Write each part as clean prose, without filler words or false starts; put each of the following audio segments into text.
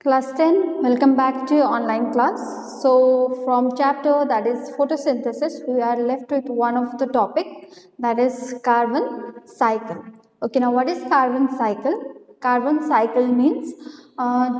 Class 10, welcome back to your online class. So from chapter that is photosynthesis, we are left with one of the topic, that is carbon cycle. Okay, now what is carbon cycle? Carbon cycle means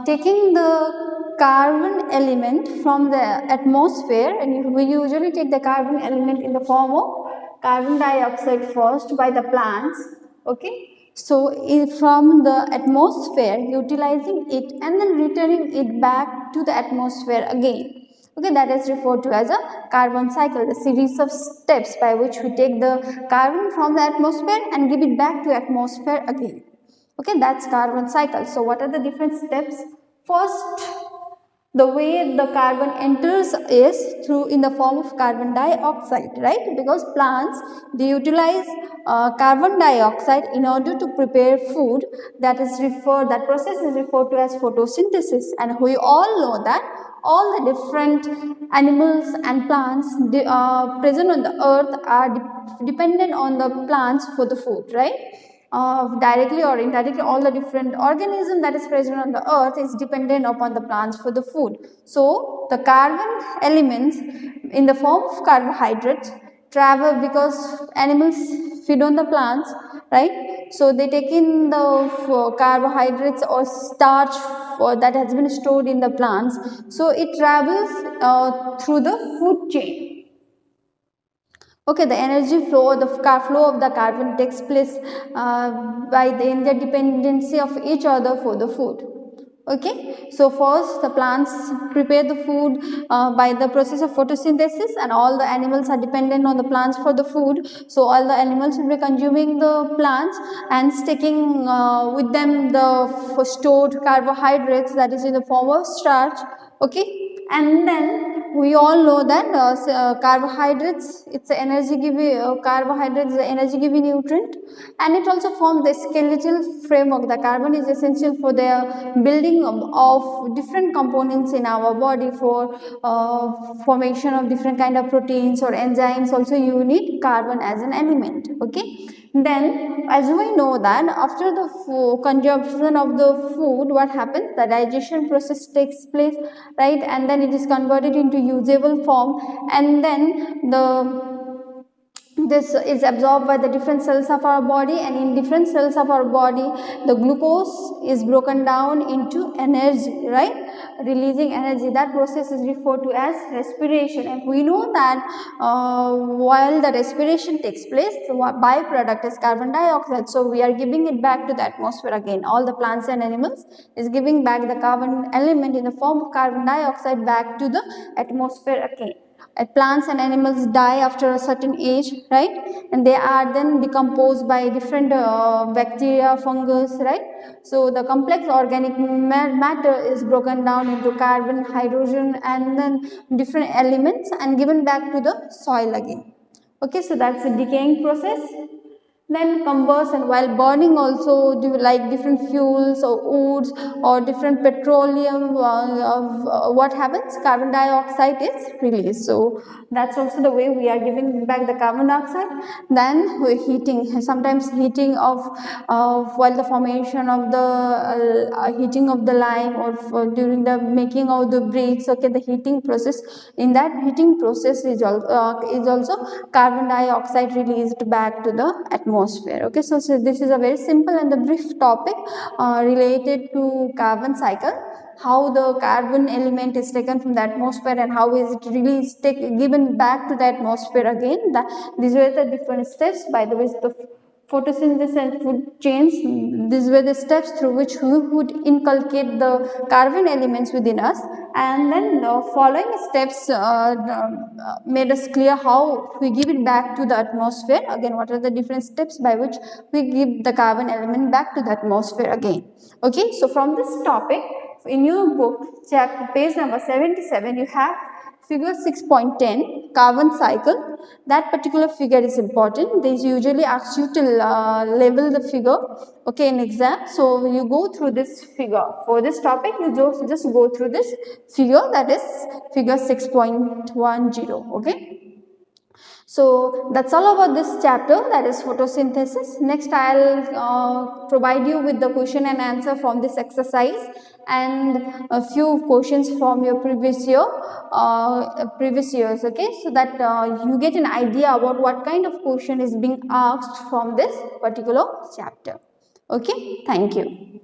taking the carbon element from the atmosphere, and we usually take the carbon element in the form of carbon dioxide first by the plants. Okay, so from the atmosphere, utilizing it and then returning it back to the atmosphere again. Okay, that is referred to as a carbon cycle, the series of steps by which we take the carbon from the atmosphere and give it back to atmosphere again. Okay, that's carbon cycle. So what are the different steps? First, the way the carbon enters is through in the form of carbon dioxide, right? Because plants, they utilize carbon dioxide in order to prepare food. That process is referred to as photosynthesis, and we all know that all the different animals and plants present on the earth are dependent on the plants for the food, right? Directly or indirectly, all the different organism that is present on the earth is dependent upon the plants for the food. So the carbon elements in the form of carbohydrates travel, because animals feed on the plants, right? So they take in the carbohydrates or starch that has been stored in the plants. So it travels through the food chain. Okay, the energy flow, the flow of the carbon takes place by the interdependency of each other for the food. Okay, so first the plants prepare the food by the process of photosynthesis, and all the animals are dependent on the plants for the food. So all the animals will be consuming the plants and taking with them the stored carbohydrates, that is in the form of starch. Okay, and then we all know that carbohydrates, it's an energy giving carbohydrates is an energy giving nutrient, and it also forms the skeletal framework. The carbon is essential for the building of different components in our body, for formation of different kind of proteins or enzymes. Also you need carbon as an element. Okay, then as we know that after the consumption of the food, what happens? The digestion process takes place, right? And then it is converted into usable form, and then this is absorbed by the different cells of our body, and in different cells of our body the glucose is broken down into energy, right? Releasing energy. That process is referred to as respiration, and we know that while the respiration takes place, the byproduct is carbon dioxide. So we are giving it back to the atmosphere again. All the plants and animals is giving back the carbon element in the form of carbon dioxide back to the atmosphere again. Plants and animals die after a certain age, right? And they are then decomposed by different bacteria, fungus, right? So the complex organic matter is broken down into carbon, hydrogen, and then different elements and given back to the soil again. Okay, so that's a decaying process. Then combustion, while burning also, do like different fuels or woods or different petroleum, what happens? Carbon dioxide is released. So that's also the way we are giving back the carbon dioxide. Then we're heating, sometimes heating of while the formation of the heating of the lime, or during the making of the bricks. Okay, the heating process, in that heating process is also carbon dioxide released back to the atmosphere. Okay, so this is a very simple and a brief topic related to carbon cycle, how the carbon element is taken from the atmosphere and how is it released, given back to the atmosphere again. These were the different steps by the way the photosynthesis and food chains. These were the steps through which we would inculcate the carbon elements within us, and then the following steps made us clear how we give it back to the atmosphere again. What are the different steps by which we give the carbon element back to the atmosphere again? Okay, so from this topic, in your book, chapter page number 77, you have figure 6.10, carbon cycle. That particular figure is important. They usually ask you to label the figure, okay, in exam. So you go through this figure. For this topic, you just go through this figure, that is figure 6.10, okay. So that's all about this chapter, that is photosynthesis. Next I'll provide you with the question and answer from this exercise and a few questions from your previous years, okay, so that you get an idea about what kind of question is being asked from this particular chapter. Okay, thank you.